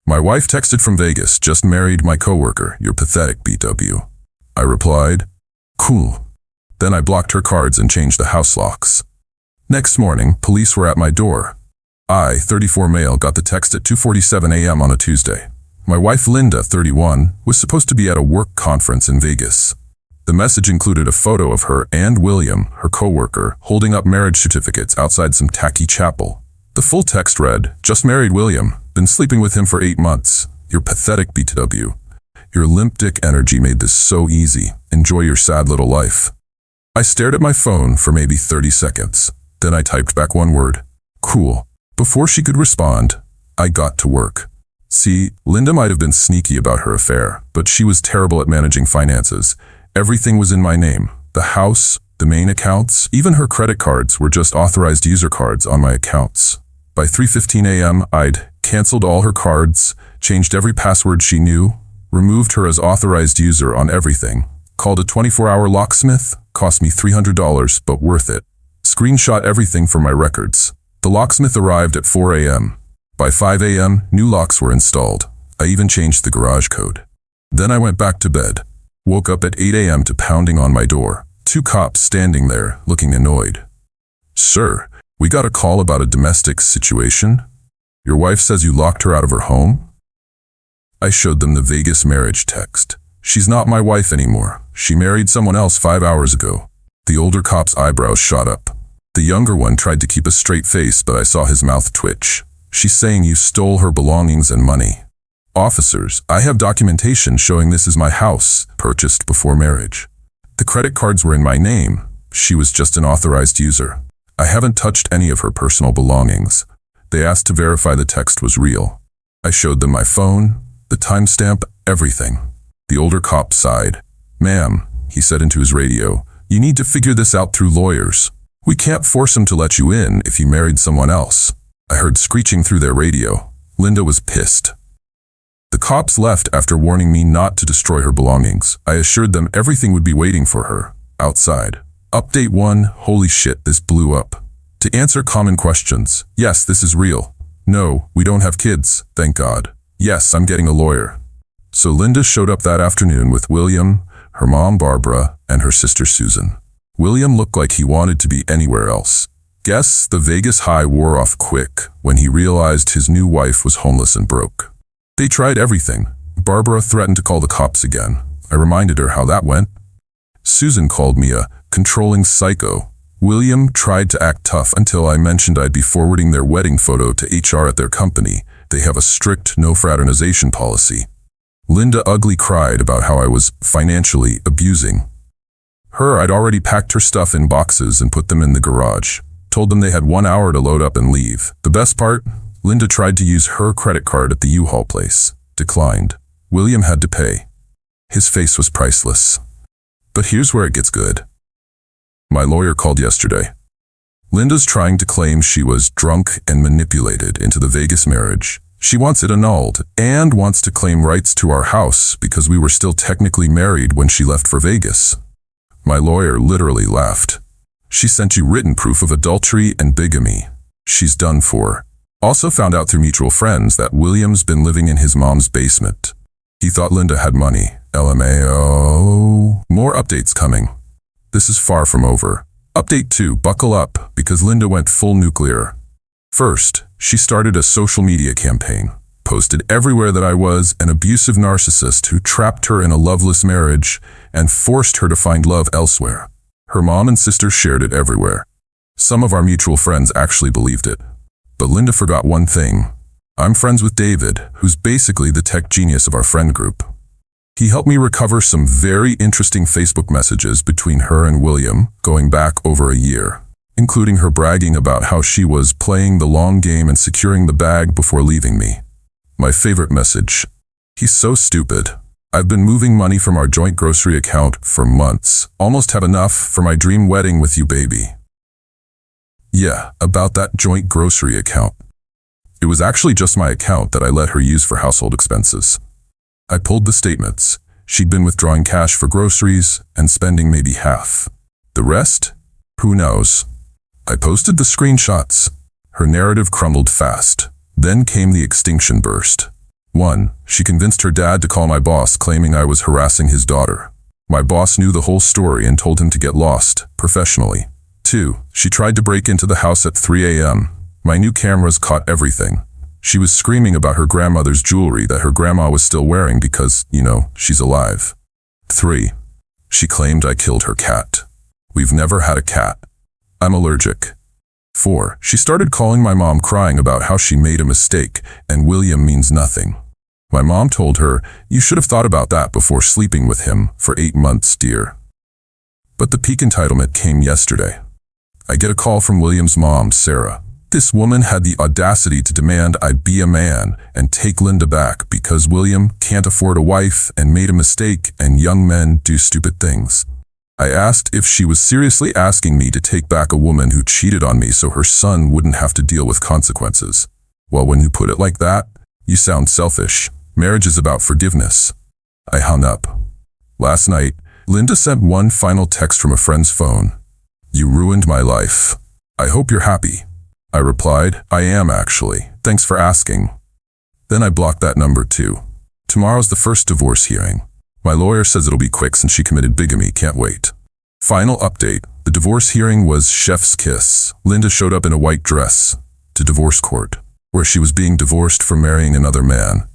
My wife texted from Vegas, just married my coworker, you're pathetic, BTW. I replied, cool. Then I blocked her cards and changed the house locks. Next morning, police were at my door. I, 34 male, got the text at 2:47 a.m. on a Tuesday. My wife Linda, 31, was supposed to be at a work conference in Vegas. The message included a photo of her and William, her coworker, holding up marriage certificates outside some tacky chapel. The full text read, just married William, been sleeping with him for 8 months. You're pathetic, BTW. Your limp dick energy made this so easy. Enjoy your sad little life. I stared at my phone for maybe 30 seconds. Then I typed back one word, cool. Before she could respond, I got to work. See, Linda might have been sneaky about her affair, but she was terrible at managing finances. Everything was in my name. The house, the main accounts, even her credit cards were just authorized user cards on my accounts. By 3:15 a.m., I'd canceled all her cards, changed every password she knew, removed her as authorized user on everything, called a 24-hour locksmith, cost me $300, but worth it. Screenshot everything from my records. The locksmith arrived at 4 a.m. By 5 a.m., new locks were installed. I even changed the garage code. Then I went back to bed. Woke up at 8 a.m. to pounding on my door. 2 cops standing there, looking annoyed. Sir, we got a call about a domestic situation. Your wife says you locked her out of her home? I showed them the Vegas marriage text. She's not my wife anymore. She married someone else 5 hours ago. The older cop's eyebrows shot up. The younger one tried to keep a straight face, but I saw his mouth twitch. She's saying you stole her belongings and money. Officers, I have documentation showing this is my house, purchased before marriage. The credit cards were in my name. She was just an authorized user. I haven't touched any of her personal belongings. They asked to verify the text was real. I showed them my phone, the timestamp, everything. The older cop sighed. Ma'am, he said into his radio, you need to figure this out through lawyers. We can't force him to let you in if you married someone else. I heard screeching through their radio. Linda was pissed. The cops left after warning me not to destroy her belongings. I assured them everything would be waiting for her, outside. Update 1, holy shit, this blew up. To answer common questions, yes, this is real. No, we don't have kids, thank God. Yes, I'm getting a lawyer. So Linda showed up that afternoon with William, her mom Barbara, and her sister Susan. William looked like he wanted to be anywhere else. Guess the Vegas high wore off quick when he realized his new wife was homeless and broke. They tried everything. Barbara threatened to call the cops again. I reminded her how that went. Susan called me a controlling psycho. William tried to act tough until I mentioned I'd be forwarding their wedding photo to HR at their company. They have a strict no fraternization policy. Linda ugly cried about how I was financially abusing her. I'd already packed her stuff in boxes and put them in the garage. Told them they had 1 hour to load up and leave. The best part? Linda tried to use her credit card at the U-Haul place. Declined. William had to pay. His face was priceless. But here's where it gets good. My lawyer called yesterday. Linda's trying to claim she was drunk and manipulated into the Vegas marriage. She wants it annulled and wants to claim rights to our house because we were still technically married when she left for Vegas. My lawyer literally laughed. She sent you written proof of adultery and bigamy. She's done for. Also found out through mutual friends that William's been living in his mom's basement. He thought Linda had money. LMAO. More updates coming. This is far from over. Update 2, buckle up, because Linda went full nuclear. First, she started a social media campaign. Posted everywhere that I was an abusive narcissist who trapped her in a loveless marriage and forced her to find love elsewhere. Her mom and sister shared it everywhere. Some of our mutual friends actually believed it. But Linda forgot one thing. I'm friends with David, who's basically the tech genius of our friend group. He helped me recover some very interesting Facebook messages between her and William going back over a year, including her bragging about how she was playing the long game and securing the bag before leaving me. My favorite message. He's so stupid. I've been moving money from our joint grocery account for months. Almost have enough for my dream wedding with you, baby. Yeah, about that joint grocery account. It was actually just my account that I let her use for household expenses. I pulled the statements. She'd been withdrawing cash for groceries and spending maybe half. The rest? Who knows? I posted the screenshots. Her narrative crumbled fast. Then came the extinction burst. 1. She convinced her dad to call my boss, claiming I was harassing his daughter. My boss knew the whole story and told him to get lost, professionally. 2. She tried to break into the house at 3 a.m. My new cameras caught everything. She was screaming about her grandmother's jewelry that her grandma was still wearing because, she's alive. 3. She claimed I killed her cat. We've never had a cat. I'm allergic. 4. She started calling my mom, crying about how she made a mistake and William means nothing. My mom told her, "You should have thought about that before sleeping with him for 8 months, dear." But the peak entitlement came yesterday. I get a call from William's mom, Sarah. This woman had the audacity to demand I be a man and take Linda back because William can't afford a wife and made a mistake and young men do stupid things. I asked if she was seriously asking me to take back a woman who cheated on me so her son wouldn't have to deal with consequences. Well, when you put it like that, you sound selfish. Marriage is about forgiveness. I hung up. Last night, Linda sent one final text from a friend's phone. "You ruined my life. I hope you're happy." I replied, "I am actually. Thanks for asking." Then I blocked that number too. Tomorrow's the first divorce hearing. My lawyer says it'll be quick since she committed bigamy, can't wait. Final update. The divorce hearing was chef's kiss. Linda showed up in a white dress to divorce court, where she was being divorced for marrying another man.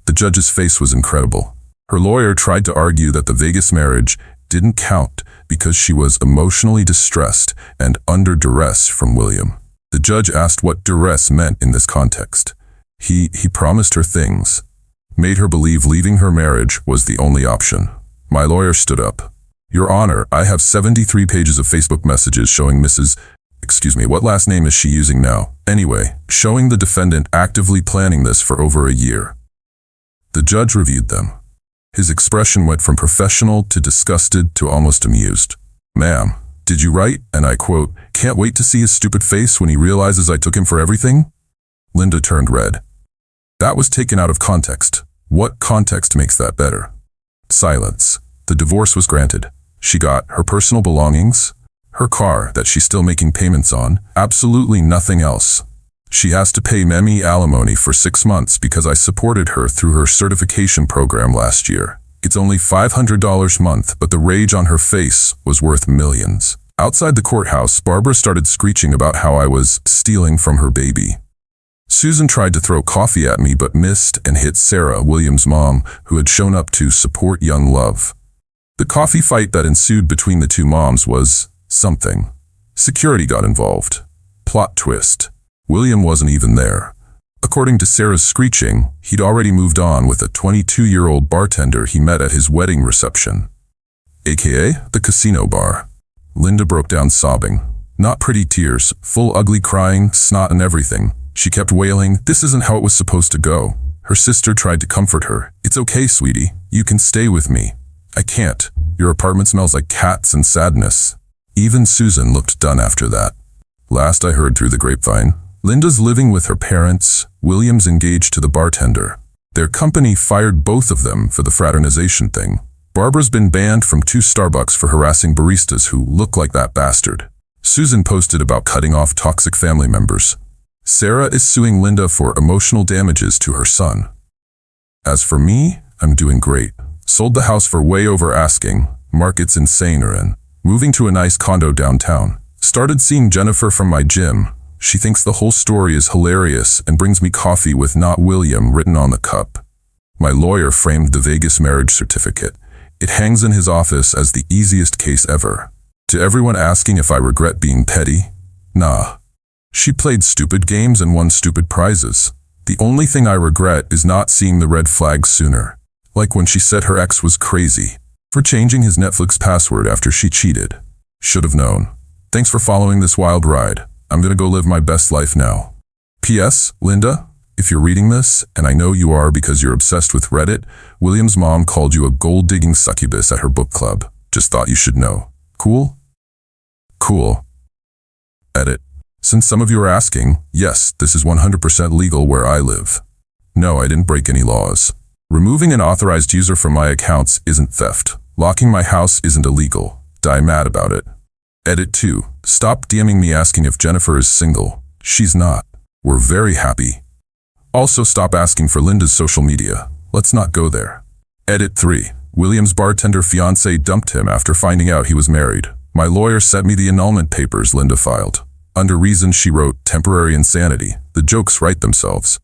The judge's face was incredible. Her lawyer tried to argue that the Vegas marriage didn't count because she was emotionally distressed and under duress from William. The judge asked what duress meant in this context. He promised her things, made her believe leaving her marriage was the only option. My lawyer stood up. "Your Honor, I have 73 pages of Facebook messages showing what last name is she using now? Anyway, showing the defendant actively planning this for over a year." The judge reviewed them. His expression went from professional to disgusted to almost amused. "Ma'am, did you write," and I quote, "can't wait to see his stupid face when he realizes I took him for everything?" Linda turned red. That was taken out of context. What context makes that better? Silence. The divorce was granted. She got her personal belongings, her car that she's still making payments on, absolutely nothing else. She has to pay Memi alimony for 6 months because I supported her through her certification program last year. It's only $500 a month, but the rage on her face was worth millions. Outside the courthouse, Barbara started screeching about how I was stealing from her baby. Susan tried to throw coffee at me but missed and hit Sarah, William's mom, who had shown up to support young love. The coffee fight that ensued between the two moms was something. Security got involved. Plot twist. William wasn't even there. According to Sarah's screeching, he'd already moved on with a 22-year-old bartender he met at his wedding reception, aka the casino bar. Linda broke down sobbing. Not pretty tears, full ugly crying, snot and everything. She kept wailing, "This isn't how it was supposed to go." Her sister tried to comfort her. "It's okay, sweetie. You can stay with me." "I can't. Your apartment smells like cats and sadness." Even Susan looked done after that. Last I heard through the grapevine, Linda's living with her parents, William's engaged to the bartender. Their company fired both of them for the fraternization thing. Barbara's been banned from 2 Starbucks for harassing baristas who look like that bastard. Susan posted about cutting off toxic family members. Sarah is suing Linda for emotional damages to her son. As for me, I'm doing great. Sold the house for way over asking. Market's insane are in. Moving to a nice condo downtown. Started seeing Jennifer from my gym. She thinks the whole story is hilarious and brings me coffee with "not William" written on the cup. My lawyer framed the Vegas marriage certificate. It hangs in his office as the easiest case ever. To everyone asking if I regret being petty, nah. She played stupid games and won stupid prizes. The only thing I regret is not seeing the red flags sooner. Like when she said her ex was crazy for changing his Netflix password after she cheated. Should have known. Thanks for following this wild ride. I'm gonna go live my best life now. P.S. Linda, if you're reading this, and I know you are because you're obsessed with Reddit, William's mom called you a gold-digging succubus at her book club. Just thought you should know. Cool? Cool. Edit. Since some of you are asking, yes, this is 100% legal where I live. No, I didn't break any laws. Removing an authorized user from my accounts isn't theft. Locking my house isn't illegal. Die mad about it. Edit 2. Stop DMing me asking if Jennifer is single. She's not. We're very happy. Also stop asking for Linda's social media. Let's not go there. Edit 3. William's bartender fiancé dumped him after finding out he was married. My lawyer sent me the annulment papers Linda filed. Under reasons she wrote, temporary insanity. The jokes write themselves.